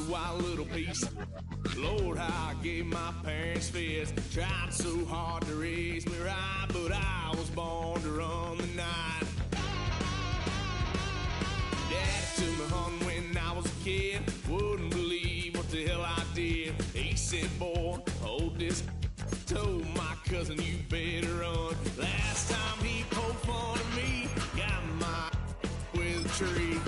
Wild little piece. Lord, how I gave my parents fits. Tried so hard to raise me right, but I was born to run the night. Daddy took me hunting when I was a kid. Wouldn't believe what the hell I did. He said, boy, hold this. Told my cousin, you better run. Last time he poked fun at me, got my with a tree.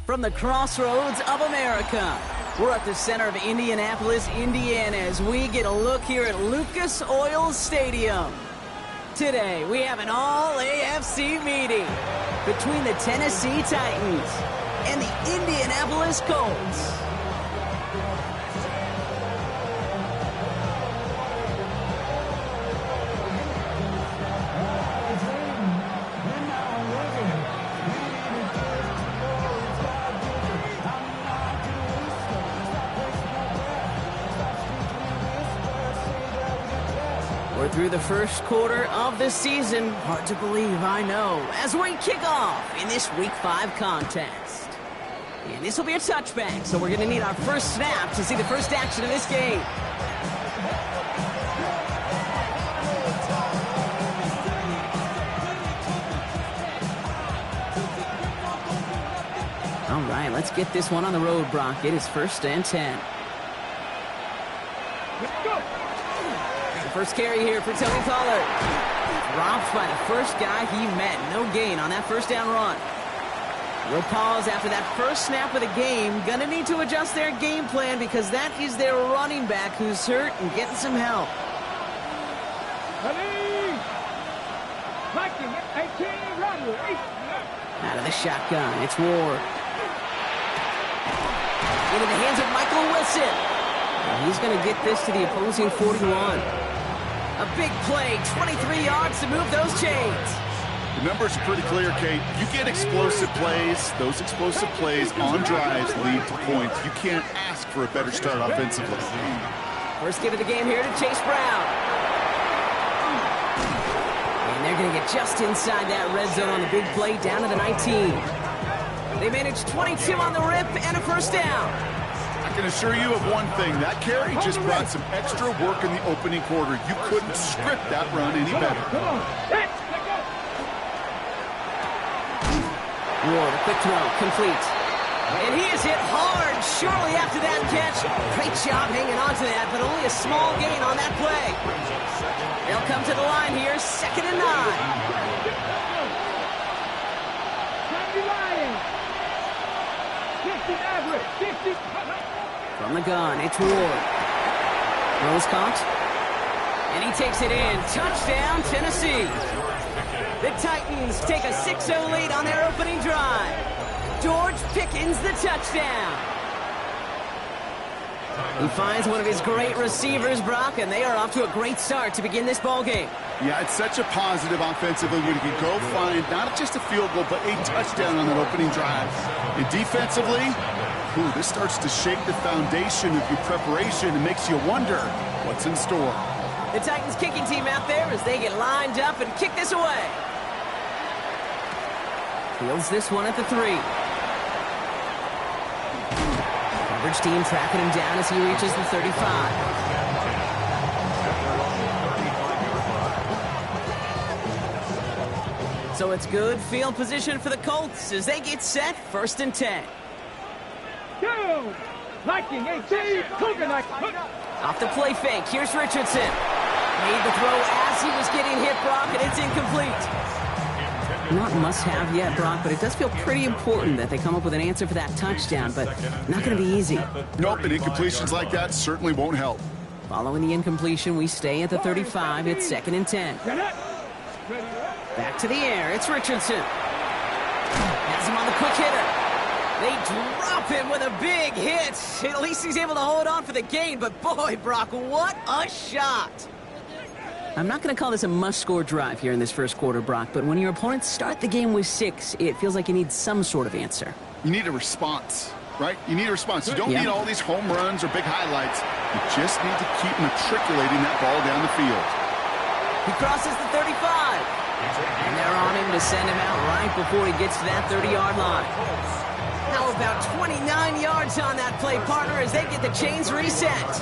From the crossroads of America, we're at the center of Indianapolis, Indiana, as we get a look here at Lucas Oil Stadium. Today, we have an all-AFC meeting between the Tennessee Titans and the Indianapolis Colts. We're through the first quarter of the season. Hard to believe, I know, as we kick off in this Week 5 contest. And this will be a touchback, so we're going to need our first snap to see the first action of this game. All right, let's get this one on the road, Brock. It is 1st and 10. First carry here for Tony Pollard. Dropped by the first guy he met. No gain on that first down run. We'll pause after that first snap of the game. Gonna need to adjust their game plan because that is their running back who's hurt and getting some help. Out of the shotgun, it's Ward. Into the hands of Michael Wilson. And he's gonna get this to the opposing 41. A big play, 23 yards to move those chains. The numbers are pretty clear, Kate. You get explosive plays. Those explosive plays on drives lead to points. You can't ask for a better start offensively. First give of the game here to Chase Brown. And they're going to get just inside that red zone on the big play down to the 19. They managed 22 on the rip and a first down. I can assure you of one thing. That carry just brought some extra work in the opening quarter. You couldn't script that run any better. Ward, a quick throw, complete. And he is hit hard shortly after that catch. Great job hanging on to that, but only a small gain on that play. They'll come to the line here, 2nd and 9. From the gun, it's Ward. Rose caught. And he takes it in. Touchdown, Tennessee. The Titans take a 6-0 lead on their opening drive. George Pickens, the touchdown. He finds one of his great receivers, Brock, and they are off to a great start to begin this ballgame. Yeah, it's such a positive offensively when you can go find not just a field goal, but a touchdown on that opening drive. And defensively, this starts to shake the foundation of your preparation and makes you wonder what's in store. The Titans kicking team out there as they get lined up and kick this away. Fields this one at the 3. Coverage team tracking him down as he reaches the 35. So it's good field position for the Colts as they get set, 1st and 10. Off the play fake, here's Richardson. Made the throw as he was getting hit, Brock, and it's incomplete. Not must-have yet, Brock, but it does feel pretty important that they come up with an answer for that touchdown, but not going to be easy. Nope, and incompletions like that certainly won't help. Following the incompletion, we stay at the 35. It's 2nd and 10. Back to the air. It's Richardson. Has him on the quick hitter. They drop him with a big hit. At least he's able to hold on for the gain, but boy, Brock, what a shot. I'm not going to call this a must-score drive here in this first quarter, Brock, but when your opponents start the game with 6, it feels like you need some sort of answer. You need a response, right? You need a response. You don't need all these home runs or big highlights. You just need to keep matriculating that ball down the field. He crosses the 35. And they're on him to send him out right before he gets to that 30-yard line. How about 29 yards on that play, partner, as they get the chains reset?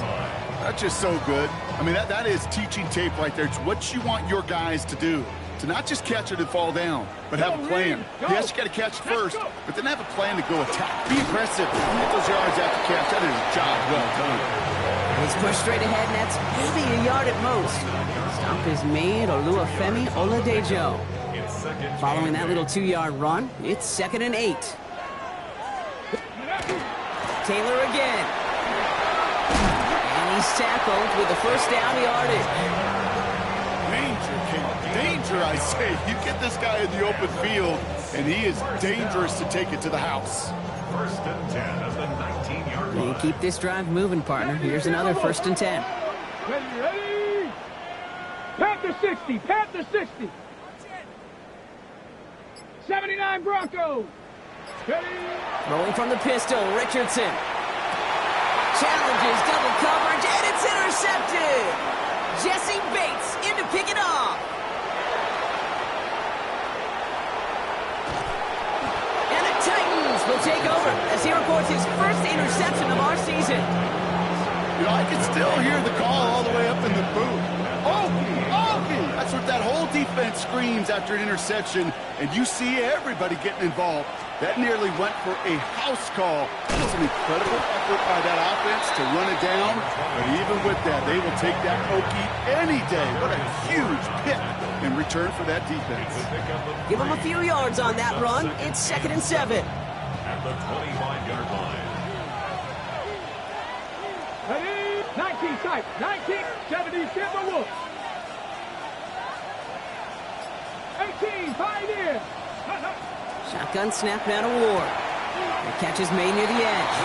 That's just so good. I mean, that is teaching tape right there. It's what you want your guys to do. To not just catch it and fall down, but have a plan. Yes, you got to catch it first, but then have a plan to go attack. Be aggressive. Get those yards after catch. That is a job well done. He's pushed straight ahead, and that's maybe a yard at most. Stop is made, Oluwafemi Oladejo. Following that little 2-yard run, it's 2nd and 8. Taylor again. And he's tackled with the first down yardage. Danger, King. Danger, I say. You get this guy in the open field, and he is dangerous to take it to the house. 1st and 10 at the 19-yard line. And keep this drive moving, partner. Here's another 1st and 10. Ready? Panther 60, Panther 60. 79 Broncos. Ready? Rolling from the pistol, Richardson. Challenges double coverage, and it's intercepted. Jesse Bates in to pick it off. And the Titans will take over as he records his first interception of our season. You know, I can still hear the call all the way up in the booth. Okie, Okie! That's what that whole defense screams after an interception, and you see everybody getting involved. That nearly went for a house call. That was an incredible effort by that offense to run it down, but even with that, they will take that Okie any day. What a huge pick in return for that defense. Give him a few yards on that run. It's 2nd and 7. At the 25-yard line. Ready? 19 type, 19, 70 Timberwolves. 18, pioneer. Shotgun snap out of Ward. The catch is made near the edge.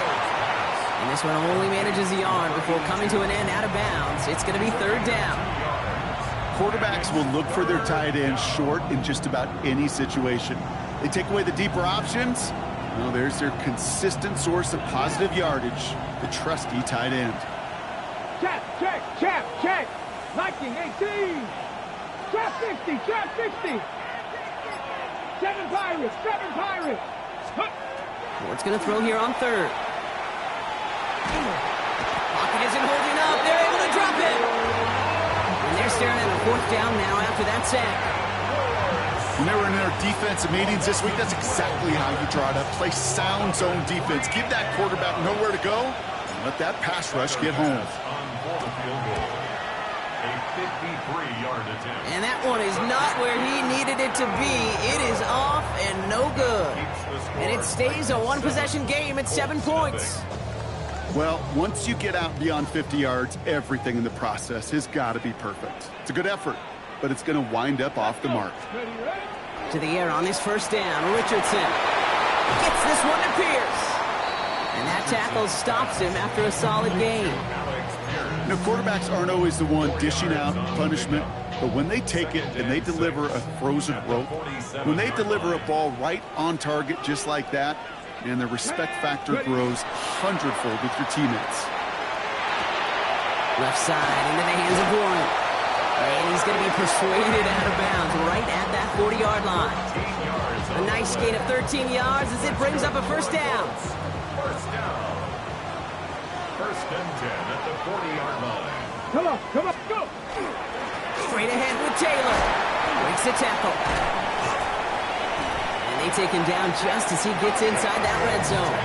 And this one only manages a yard before coming to an end out of bounds. It's going to be 3rd down. Quarterbacks will look for their tight end short in just about any situation. They take away the deeper options. Well, there's their consistent source of positive yardage, the trusty tight end. Check, check, check, check. 19, 18. Trap 60, trap 60. 7 Pirates, 7 Pirates. Ward's going to throw here on 3rd. Pocket isn't holding up. They're able to drop it. And they're staring at a 4th down now after that sack. When they were in their defensive meetings this week, that's exactly how you draw it up. Play sound zone defense. Give that quarterback nowhere to go, and let that pass rush get home. A 53-yard attempt. And that one is not where he needed it to be. It is off and no good. And it stays a one-possession game at 7 points. Well, once you get out beyond 50 yards, everything in the process has got to be perfect. It's a good effort, but it's going to wind up off the mark. To the air on this 1st down, Richardson gets this one to Pierce. And that tackle stops him after a solid gain. You know, quarterbacks aren't always the one dishing out punishment, but when they take it and they deliver a frozen rope, when they deliver a ball right on target just like that, and the respect factor grows hundredfold with your teammates. Left side into the hands of Warren. And he's going to be persuaded out of bounds right at that 40-yard line. A nice gain of 13 yards as it brings up a 1st down. 1st down. 1st and 10 at the 40-yard line. Come on, go. Straight ahead with Taylor. Breaks the tackle. And they take him down just as he gets inside that red zone.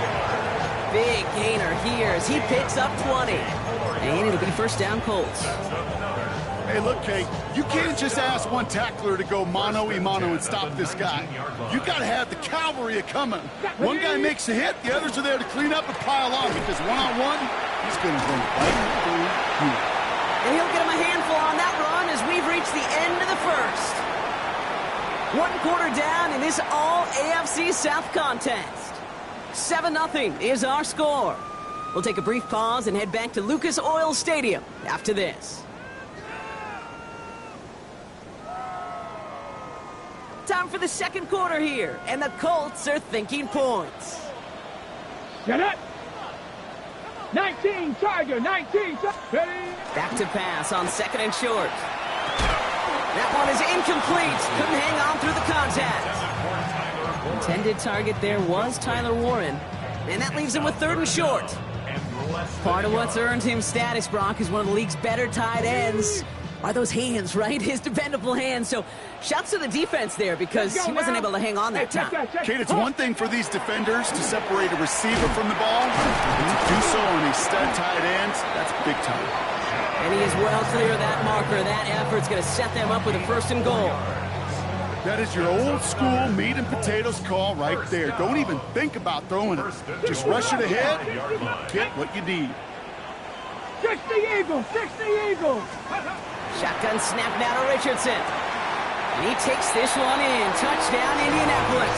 Big gainer here as he picks up 20. And it'll be 1st down Colts. Hey, look, Kate, you can't just ask one tackler to go mano-a-mano and stop this guy. You got to have the cavalry coming. One guy makes a hit, the others are there to clean up and pile on, because one-on-one, he's going to run right through you. And he'll get him a handful on that run as we've reached the end of the first. 1 quarter down in this all-AFC South contest. 7-0 is our score. We'll take a brief pause and head back to Lucas Oil Stadium after this. Time for the second quarter here, and the Colts are thinking points. Get it. 19 Tiger, 19. Ready. Back to pass on 2nd and short. That one is incomplete. Couldn't hang on through the contact. Intended target there was Tyler Warren, and that leaves him with 3rd and short. Part of what's earned him status, Brock, is one of the league's better tight ends. Are those hands, right? His dependable hands. So shouts to the defense there because he wasn't able to hang on that time. Kate, it's one thing for these defenders to separate a receiver from the ball, but to do so on a stud tight end, that's big time. And he is well clear of that marker. That effort's going to set them up with a 1st and goal. That is your old school meat and potatoes call right there. Don't even think about throwing it. Just rush it ahead, get what you need. 60 Eagles, 60 Eagles. Shotgun snap now to Richardson. And he takes this one in. Touchdown, Indianapolis.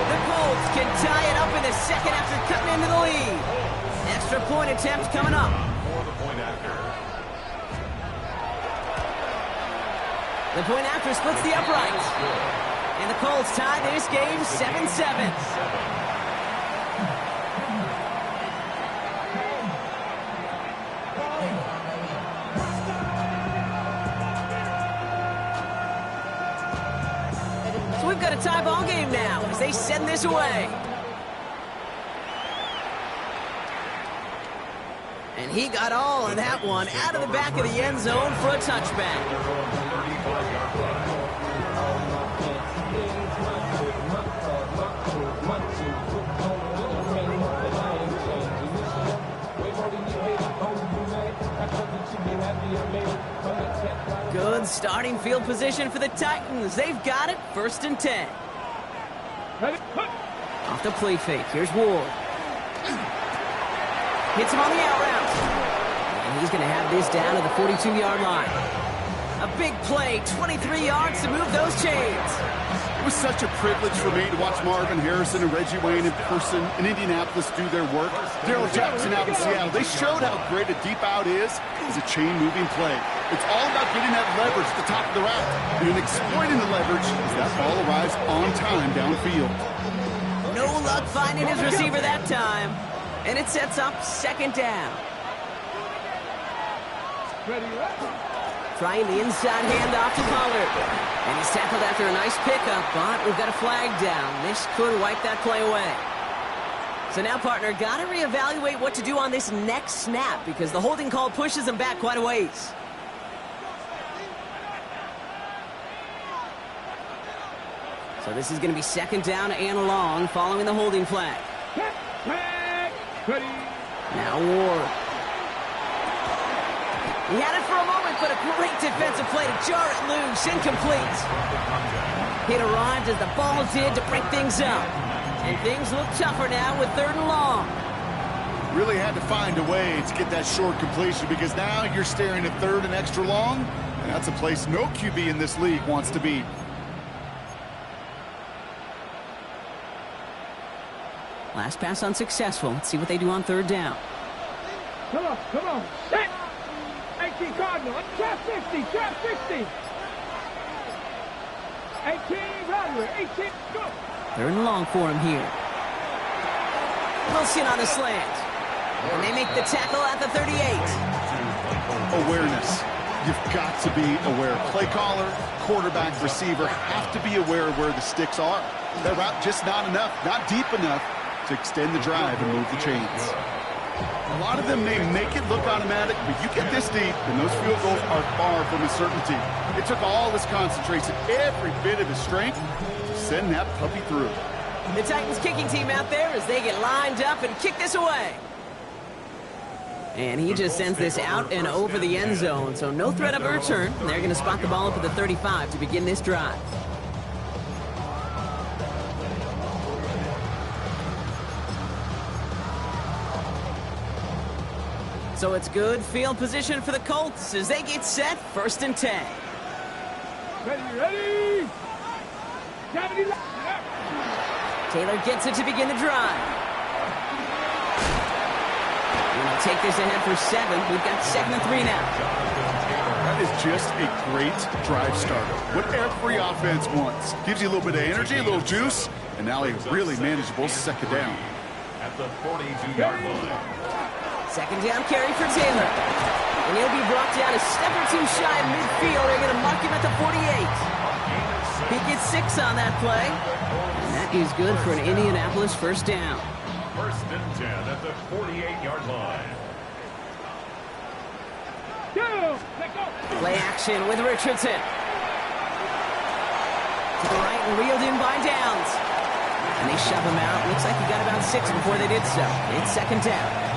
The Colts can tie it up in the second after cutting into the lead. Extra point attempt coming up. The point after splits the uprights. And the Colts tie this game 7-7. So we've got a tie ball game now as they send this away. And he got all of that one out of the back of the end zone for a touchback. Good starting field position for the Titans. They've got it, 1st and 10. Off the play fake, here's Ward. Hits him on the out route. And he's going to have this down to the 42-yard line. A big play, 23 yards to move those chains. It was such a privilege for me to watch Marvin Harrison and Reggie Wayne in person in Indianapolis do their work. Daryl Jackson out in Seattle, they showed how great a deep out is as a chain-moving play. It's all about getting that leverage at the top of the route and then exploiting the leverage as that ball arrives on time downfield. No luck finding his receiver that time. And it sets up 2nd down. Trying the inside handoff to Pollard. And he's tackled after a nice pickup, but we've got a flag down. This could wipe that play away. So now, partner, got to reevaluate what to do on this next snap because the holding call pushes him back quite a ways. So this is going to be 2nd down and long following the holding flag. Now Ward. He had it for a moment, but a great defensive play to jar it loose. Incomplete. It arrived as the ball did to break things up. And things look tougher now with 3rd and long. Really had to find a way to get that short completion because now you're staring at 3rd and extra long, and that's a place no QB in this league wants to be. Last pass unsuccessful. Let's see what they do on 3rd down. Come on. Set. 18 Cardinal. Trap 60. 18 Rodway. 18. Go. 3rd and long for him here. Wilson on the slant. And they make the tackle at the 38. Awareness. You've got to be aware. Play caller, quarterback, receiver have to be aware of where the sticks are. That route just not enough, not deep enough to extend the drive and move the chains. A lot of them may make it look automatic, but you get this deep, and those field goals are far from a certainty. It took all his concentration, every bit of his strength, to send that puppy through. The Titans kicking team out there as they get lined up and kick this away. And he just sends this out and over the end zone, so no threat of a return. They're going to spot the ball up at the 35 to begin this drive. So it's good field position for the Colts as they get set, 1st and 10. Ready. Taylor gets it to begin the drive. We're going to take this ahead for 7. We've got 2nd and 3 now. That is just a great drive starter. What every offense wants. Gives you a little bit of energy, a little juice, and now a really manageable 2nd down. At the 42-yard line. 2nd down carry for Taylor. And he'll be brought down a step or two shy of midfield. They're going to mark him at the 48. He gets 6 on that play. And that is good for an Indianapolis 1st down. 1st and 10 at the 48-yard line. Play action with Richardson. To the right and reeled in by Downs. And they shove him out. Looks like he got about 6 before they did so. It's 2nd down.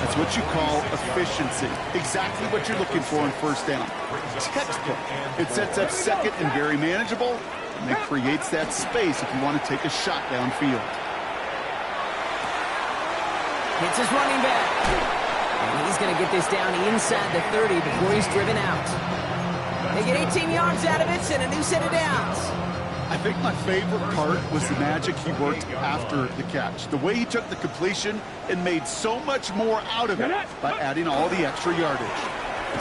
That's what you call efficiency. Exactly what you're looking for in 1st down. Textbook. It sets up 2nd and very manageable, and it creates that space if you want to take a shot downfield. Hits his running back. And he's going to get this down inside the 30 before he's driven out. They get 18 yards out of it and a new set of downs. I think my favorite part was the magic he worked after the catch. The way he took the completion and made so much more out of it by adding all the extra yardage.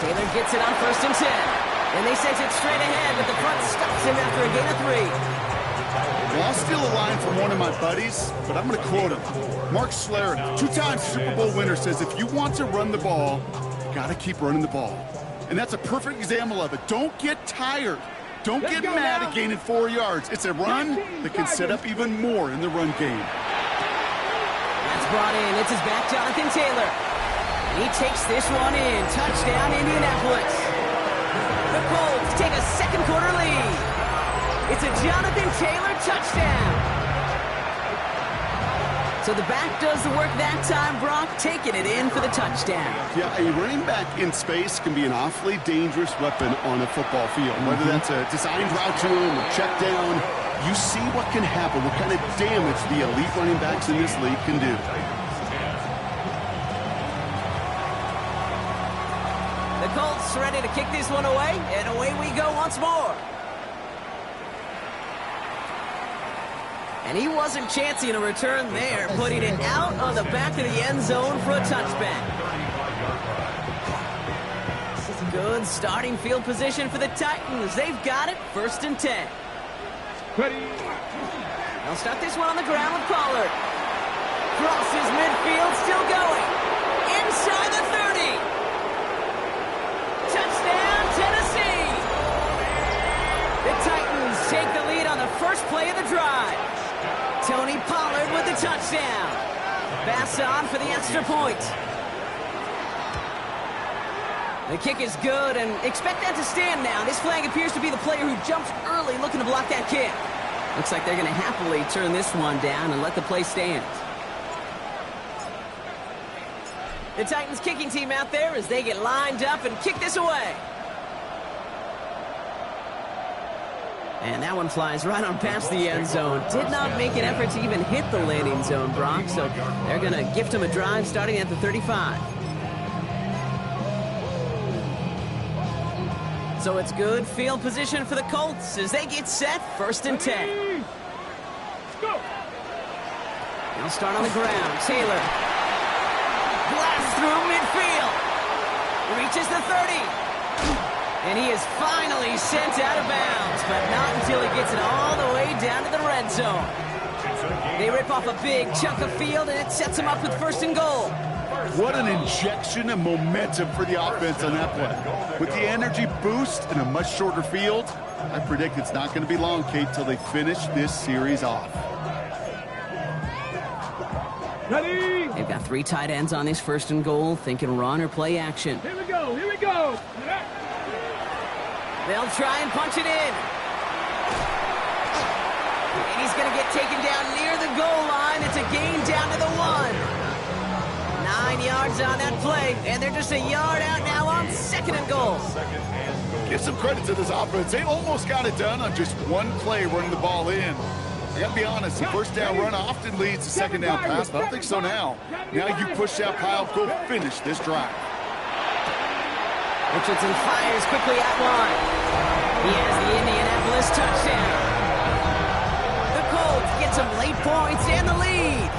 Taylor gets it on 1st and 10. And they send it straight ahead, but the front stops him after a gain of 3. Well, I'll steal a line from one of my buddies, but I'm going to quote him. Mark Schlereth, 2-time Super Bowl winner, says if you want to run the ball, you got to keep running the ball. And that's a perfect example of it. Don't get tired. Don't get mad at gaining 4 yards. It's a run that can set up even more in the run game. That's brought in. It's his back, Jonathan Taylor. And he takes this one in. Touchdown, Indianapolis. The Colts take a 2nd quarter lead. It's a Jonathan Taylor touchdown. So the back does the work that time, Brock, taking it in for the touchdown. Yeah, a running back in space can be an awfully dangerous weapon on a football field. Whether that's a designed route to him or check down, you see what can happen, what kind of damage the elite running backs in this league can do. The Colts ready to kick this one away, and away we go once more. And he wasn't chancing a return there, putting it out on the back of the end zone for a touchback. Good starting field position for the Titans. They've got it, 1st and 10. Ready. They'll start this one on the ground with Pollard. Crosses midfield, still going. Inside the 30. Touchdown, Tennessee. The Titans take the lead on the first play of the drive. Tony Pollard with the touchdown. Pass on for the extra point. The kick is good, and expect that to stand now. This flag appears to be the player who jumped early looking to block that kick. Looks like they're going to happily turn this one down and let the play stand. The Titans kicking team out there as they get lined up and kick this away. And that one flies right on past the end zone. Did not make an effort to even hit the landing zone, Brock. So they're going to gift him a drive starting at the 35. So it's good field position for the Colts as they get set, 1st and 10. Go. They'll start on the ground. Taylor. Blast through midfield. Reaches the 30. And he is finally sent out of bounds, but not until he gets it all the way down to the red zone. They rip off a big chunk of field, and it sets him up with 1st and goal. What an injection of momentum for the offense on that play. With the energy boost and a much shorter field, I predict it's not going to be long, Kate, till they finish this series off. Ready. They've got 3 tight ends on this 1st and goal, thinking run or play action. Here we go. Here we go. They'll try and punch it in. And he's going to get taken down near the goal line. It's a gain down to the 1. 9 yards on that play, and they're just a yard out now on 2nd and goal. Give some credit to this offense. They almost got it done on just one play running the ball in. I got to be honest, the first down run often leads to second down pass, but I don't think so now. Now you push that pile, go finish this drive. Richardson fires quickly at one. He has the Indianapolis touchdown. The Colts get some late points and the lead.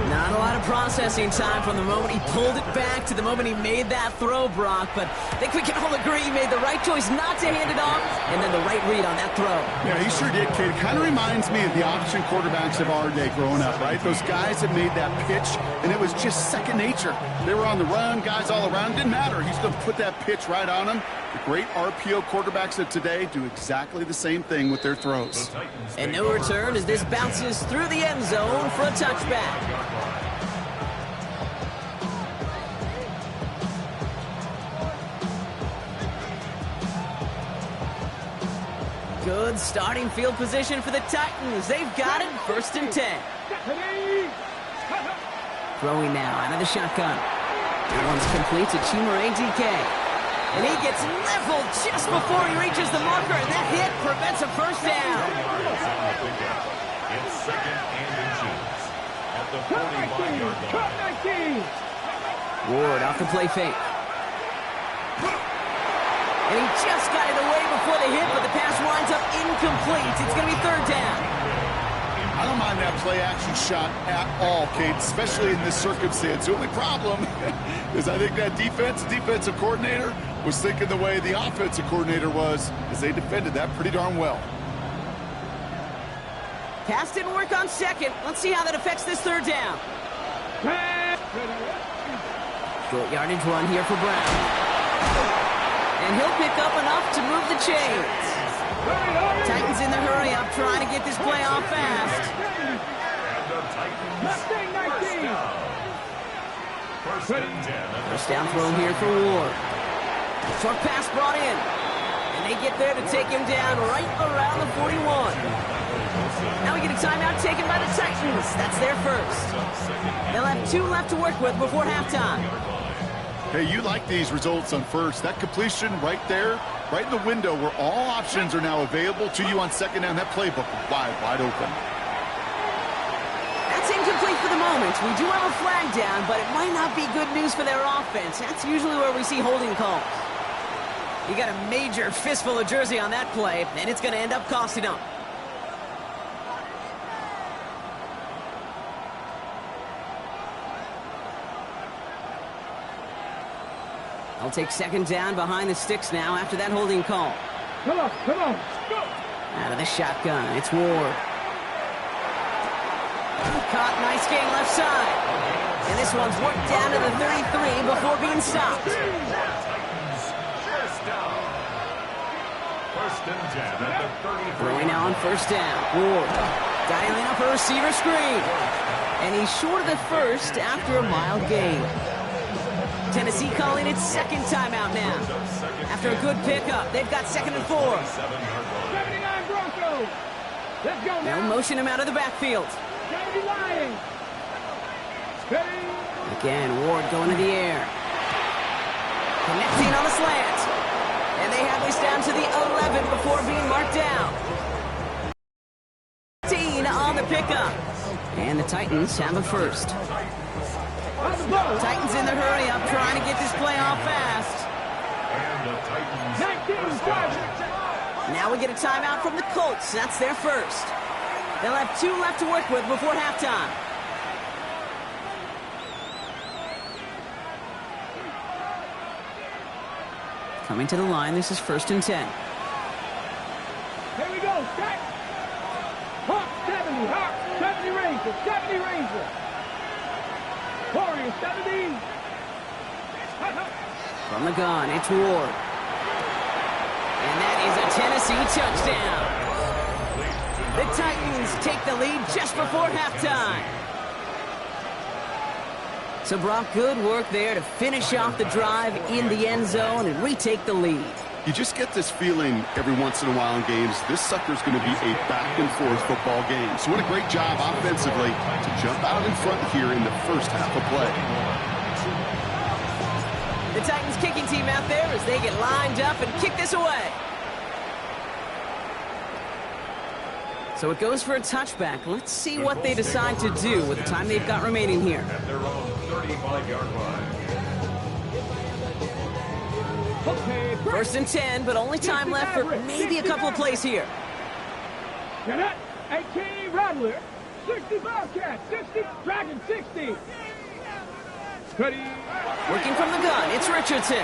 Not a lot of processing time from the moment he pulled it back to the moment he made that throw, Brock. But I think we can all agree he made the right choice not to hand it off, and then the right read on that throw. Yeah, he sure did, kid. It kind of reminds me of the option quarterbacks of our day growing up, right? Those guys that made that pitch, and it was just second nature. They were on the run, guys all around. Didn't matter. He's going to put that pitch right on them. The great RPO quarterbacks of today do exactly the same thing with their throws. And no return as this bounces through the end zone for a touchback. Good starting field position for the Titans. They've got it, 1st and 10. Throwing now out of the shotgun. That one's complete to Chimere DK. And he gets leveled just before he reaches the marker, and that hit prevents a first down. It's 2nd and inches at the 45-yard line. Ward off the play fake. And he just got it away before the hit, but the pass winds up incomplete. It's going to be 3rd down. I don't mind that play-action shot at all, Kate, especially in this circumstance. The only problem is I think that defensive coordinator was thinking the way the offensive coordinator was as they defended that pretty darn well. Pass didn't work on 2nd. Let's see how that affects this 3rd down. Short yardage run here for Brown. And he'll pick up enough to move the chains. Titans in the hurry up, trying to get this play off fast. First down throw here for Ward. Short pass brought in. And they get there to take him down right around the 41. Now we get a timeout taken by the Titans. That's their first. They'll have 2 left to work with before halftime. Hey, you like these results on first. That completion right there, right in the window where all options are now available to you on second down. That playbook wide open. That's incomplete for the moment. We do have a flag down, but it might not be good news for their offense. That's usually where we see holding calls. You got a major fistful of jersey on that play, and it's going to end up costing them. They'll take second down behind the sticks now after that holding call. Come on, go! Out of the shotgun, it's Ward. Caught, nice gain left side. And this one's worked down to the 33 before being stopped. Throwing now on 1st down. Ward dialing up a receiver screen. And he's short of the first after a mild gain. Tennessee calling its 2nd timeout now. After a good pickup, they've got 2nd and 4. 79 Broncos. Let's go now. They'll motion him out of the backfield. Again, Ward going to the air. Connecting on the slant. And they have this down to the 11 before being marked down. 15 on the pickup. And the Titans have a first. Titans in the hurry up, trying to get this play off fast. Now we get a timeout from the Colts. That's their first. They'll have 2 left to work with before halftime. Coming to the line, this is 1st and 10. Here we go, set. Hawk 70 Ranger, 70 Ranger. Warrior 70. From the gun, it's Ward. And that is a Tennessee touchdown. The Titans take the lead just before halftime. So, Brock, good work there to finish off the drive in the end zone and retake the lead. You just get this feeling every once in a while in games, this sucker's going to be a back-and-forth football game. So what a great job offensively to jump out in front here in the first half of play. The Titans kicking team out there as they get lined up and kick this away. So it goes for a touchback. Let's see what they decide to do with the time they've got remaining here. At their own 35-yard line. Okay, break. 1st and 10, but only time left for maybe a couple of plays here. Cadet, 18 Rattler, 60 Bobcat, 60 Dragon, 60. Ready. Working from the gun, it's Richardson.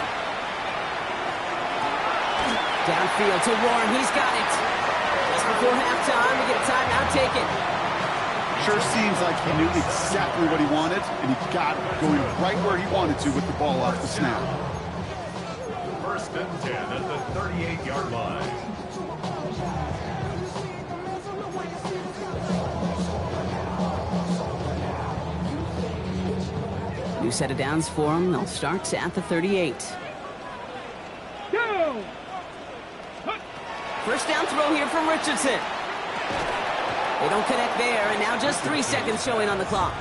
Downfield to Warren, he's got it. Just before halftime, we get a timeout taken. Sure seems like he knew exactly what he wanted, and he got it going right where he wanted to with the ball off the snap. 1st and 10 at the 38-yard line. New set of downs for them. They'll start at the 38. Go. 1st down throw here from Richardson. They don't connect there, and now just 3 seconds showing on the clock.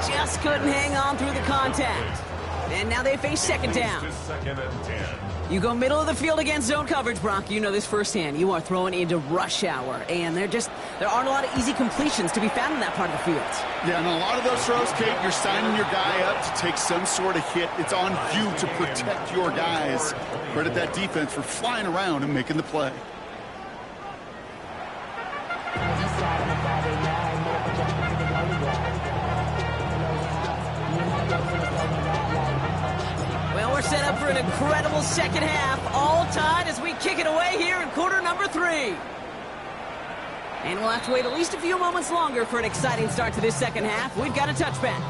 Just couldn't hang on through the contact. And now they face 2nd down. 2nd and 10. You go middle of the field against zone coverage, Brock. You know this firsthand. You are throwing into rush hour, and there aren't a lot of easy completions to be found in that part of the field. Yeah, and a lot of those throws, Kate, you're signing your guy up to take some sort of hit. It's on you to protect your guys. Credit that defense for flying around and making the play. Well, we're set up for an incredible second half. All tied as we kick it away here in quarter number 3. And we'll have to wait at least a few moments longer for an exciting start to this second half. We've got a touchback.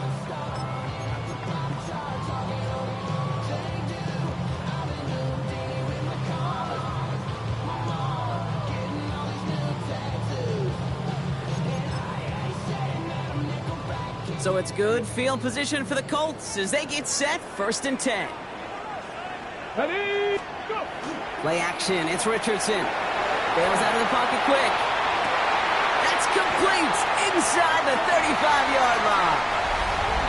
So it's good field position for the Colts as they get set. 1st and 10. Ready. Go. Play action. It's Richardson. Bails out of the pocket quick. That's complete inside the 35-yard line.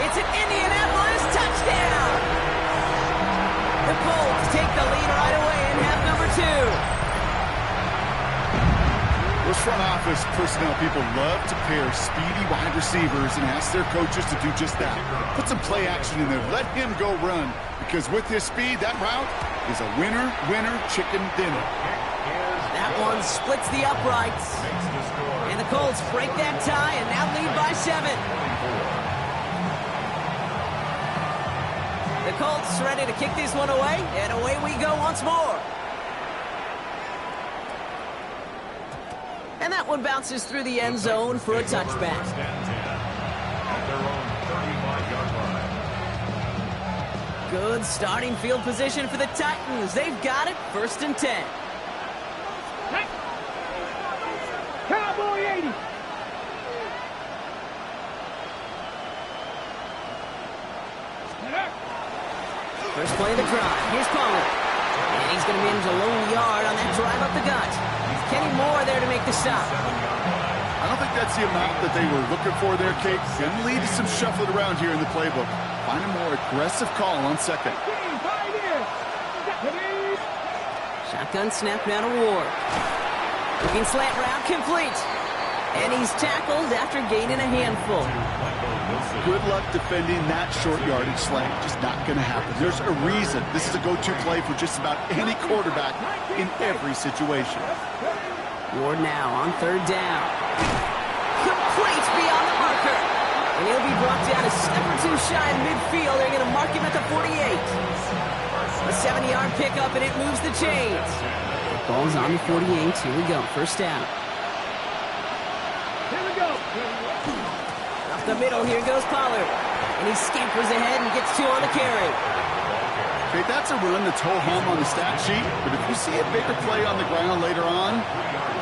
It's an Indianapolis touchdown. The Colts take the lead right away in half number 2. Those front office personnel people love to pair speedy wide receivers and ask their coaches to do just that. Put some play action in there. Let him go run. Because with his speed, that route is a winner, chicken dinner. That one splits the uprights. And the Colts break that tie and now lead by 7. The Colts ready to kick this one away, and away we go once more. And that one bounces through the end zone for a touchback. Good starting field position for the Titans. They've got it. 1st and 10. Cowboy 80. First play of the drive. Here's Pollard. And he's going to manage a lone yard on that drive up the gut. Kenny Moore there to make the stop. I don't think that's the amount that they were looking for there, Kate. Going to lead to some shuffling around here in the playbook. Find a more aggressive call on 2nd. Shotgun snap now to Ward. Looking slant route complete. And he's tackled after gaining a handful. Good luck defending that short yardage slant. Just not going to happen. There's a reason this is a go-to play for just about any quarterback in every situation. Ward now on 3rd down. Complete beyond the marker. And he'll be brought down a step or 2 shy in midfield. They're going to mark him at the 48. A 70-yard pickup, and it moves the chains. Ball's on the 48. Here we go. 1st down. Here we go. Up the middle, here goes Pollard. And he scampers ahead and gets 2 on the carry. Okay, that's a run that's ho-hum on the stat sheet, but if you see a bigger play on the ground later on,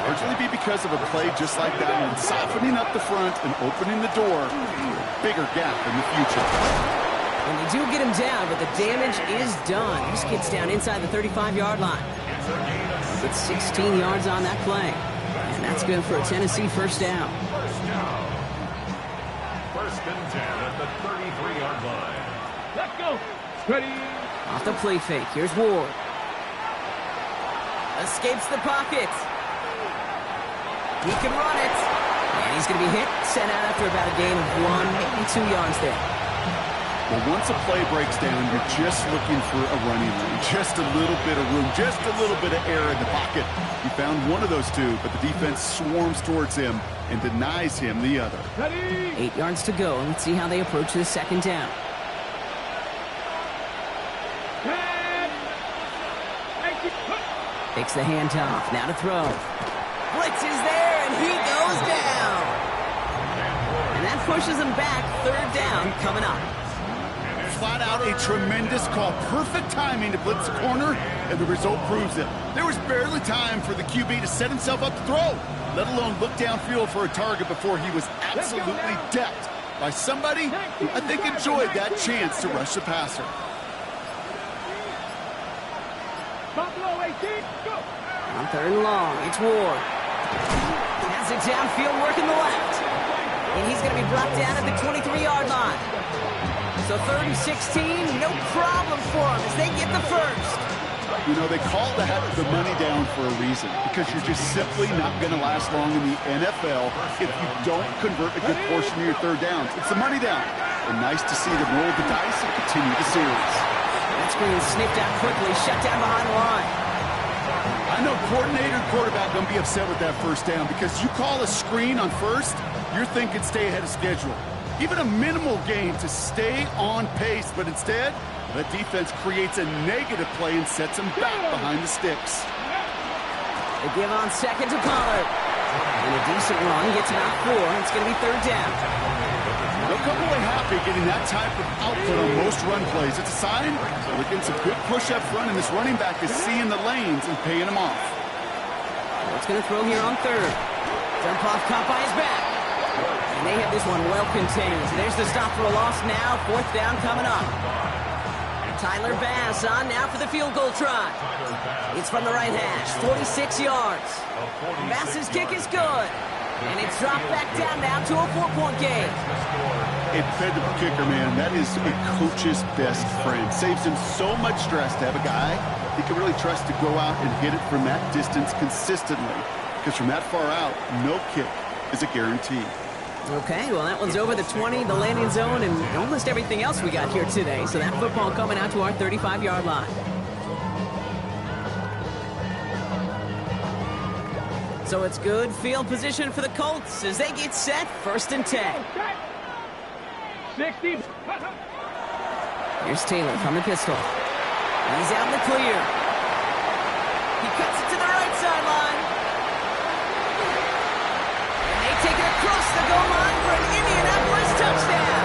largely be because of a play just like that one, softening up the front and opening the door, bigger gap in the future. And they do get him down, but the damage is done. This kid's down inside the 35-yard line. It's 16 yards on that play. And that's good for a Tennessee first down. First and 10 at the 33-yard line. Let's go. Ready. Off the play fake. Here's Ward. Escapes the pocket. He can run it. And he's going to be hit. Sent out after about a gain of 1, maybe 2 yards there. Well, once a play breaks down, you're just looking for a running lane. Just a little bit of room. Just a little bit of air in the pocket. He found one of those two, but the defense swarms towards him and denies him the other. Ready. 8 yards to go. Let's see how they approach this second down. Takes the handoff. Now to throw. Blitz is there, and he goes down. And that pushes him back. Third down coming up. Flat out a tremendous call. Perfect timing to blitz the corner, and the result proves it. There was barely time for the QB to set himself up to throw, let alone look downfield for a target before he was absolutely decked by somebody who I think enjoyed that chance to rush the passer. Buffalo 18. Go. On third and long, it's Ward. Has it downfield, working the left. And he's going to be brought down at the 23-yard line. So 3rd and 16, no problem for him as they get the first. You know, they call that the money down for a reason, because you're just simply not going to last long in the NFL if you don't convert a good portion of your third downs. It's the money down. And nice to see them roll the dice and continue the series. That screen sniffed out quickly, shut down behind the line. I know coordinator and quarterback going to be upset with that first down, because you call a screen on first, you're thinking stay ahead of schedule. Even a minimal gain to stay on pace, but instead, the defense creates a negative play and sets them back behind the sticks. They give on second to Pollard. And a decent run gets him out 4. It's going to be third down. They'll come away happy getting that type of output on most run plays. It's a sign they're getting some good push up front, and this running back is seeing the lanes and paying them off. What's going to throw here on third? Dump off caught by his back. And they have this one well contained. So there's the stop for a loss now. Fourth down coming up. Tyler Bass on now for the field goal try. It's from the right hash, 46 yards. Bass's kick is good. And it's dropped back down now to a 4-point game. A dependable kicker, man. That is a coach's best friend. Saves him so much stress to have a guy he can really trust to go out and hit it from that distance consistently. Because from that far out, no kick is a guarantee. Okay, well, that one's over the 20, the landing zone, and almost everything else we got here today. So that football coming out to our 35-yard line. So it's good field position for the Colts as they get set, 1st and 10. 60. Here's Taylor from the pistol. He's out in the clear. He cuts it to the right sideline. And they take it across the goal line for an Indianapolis touchdown.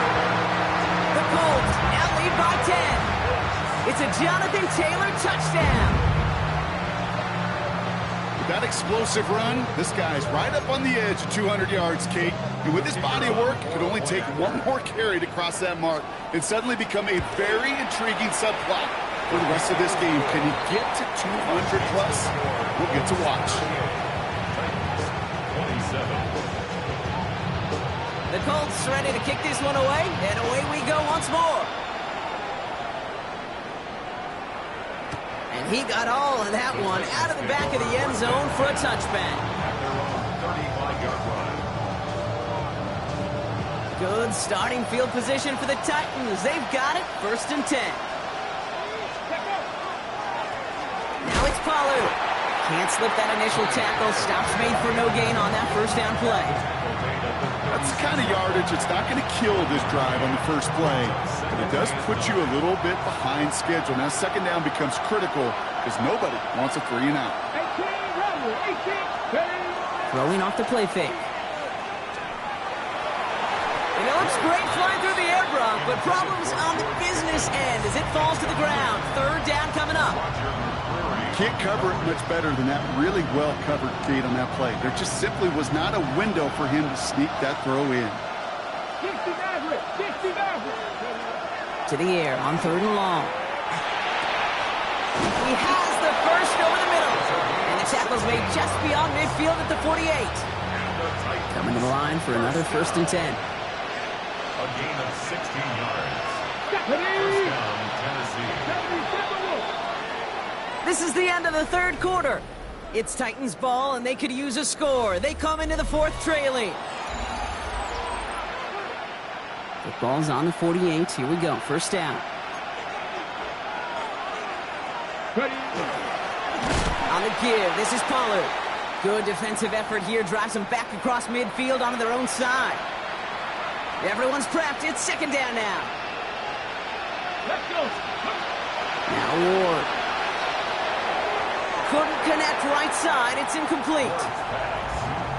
The Colts now lead by 10. It's a Jonathan Taylor touchdown. That explosive run, this guy's right up on the edge of 200 yards, Kate. And with his body of work, it could only take one more carry to cross that mark and suddenly become a very intriguing subplot for the rest of this game. Can he get to 200 plus? We'll get to watch. 27. The Colts ready to kick this one away, and away we go once more. And he got all of that one out of the back of the end zone for a touchback. Good starting field position for the Titans. They've got it, 1st and 10. Now it's Pollard. Can't slip that initial tackle. Stops made for no gain on that first down play. That's the kind of yardage that's not going to kill this drive on the first play, but it does put you a little bit behind schedule. Now second down becomes critical because nobody wants a 3 and out. 18, Throwing off the play fake. And it looks great flying through the air, Brock, but problems on the business end as it falls to the ground. Third down coming up. Can't cover it much better than that really well-covered gate on that play. There just simply was not a window for him to sneak that throw in. to the air on 3rd and long. He has the first over the middle. And the tackle's made just beyond midfield at the 48. Coming to the line for another 1st and 10. A gain of 16 yards. Stephanie! First down, Tennessee. Stephanie, Stephanie! This is the end of the 3rd quarter. It's Titans ball, and they could use a score. They come into the 4th trailing. Football's on the 48. Here we go. 1st down. Ready? On the give, this is Pollard. Good defensive effort here. Drives them back across midfield onto their own side. Everyone's prepped. It's 2nd down now. Let's go! Now Ward. Couldn't connect right side. It's incomplete.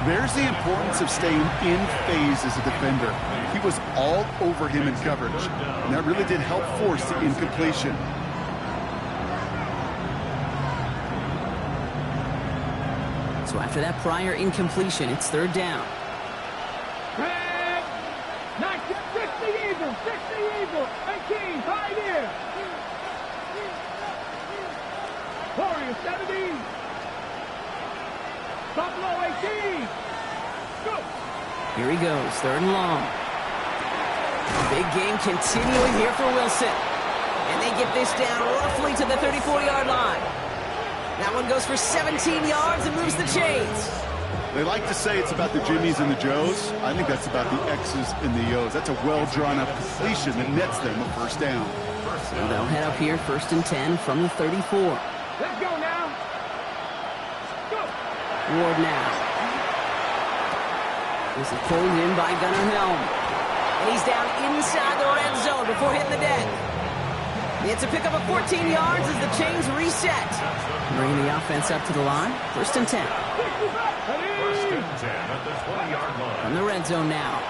There's the importance of staying in phase as a defender. He was all over him in coverage, and that really did help force the incompletion. So after that prior incompletion, it's 3rd down. Red! 60 Eagles! 60 Eagles! 18, 5 here! Warriors 70! Buffalo 18! Go! Here he goes, 3rd and long. Big game continuing here for Wilson. And they get this down roughly to the 34-yard line. That one goes for 17 yards and moves the chains. They like to say it's about the Jimmies and the Joes. I think that's about the X's and the O's. That's a well-drawn-up completion that nets them a 1st down. So they'll head up here, 1st and 10 from the 34. Let's go now! Go! Ward now. This is pulled in by Gunnar Helm. And he's down inside the red zone before hitting the deck. It's a pickup of 14 yards as the chains reset. Bringing the offense up to the line. 1st and 10. First and 10 at the 20-yard line. From the red zone now.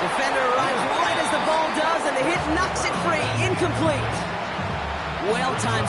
Defender arrives right as the ball does, and the hit knocks it free. Incomplete. Well-timed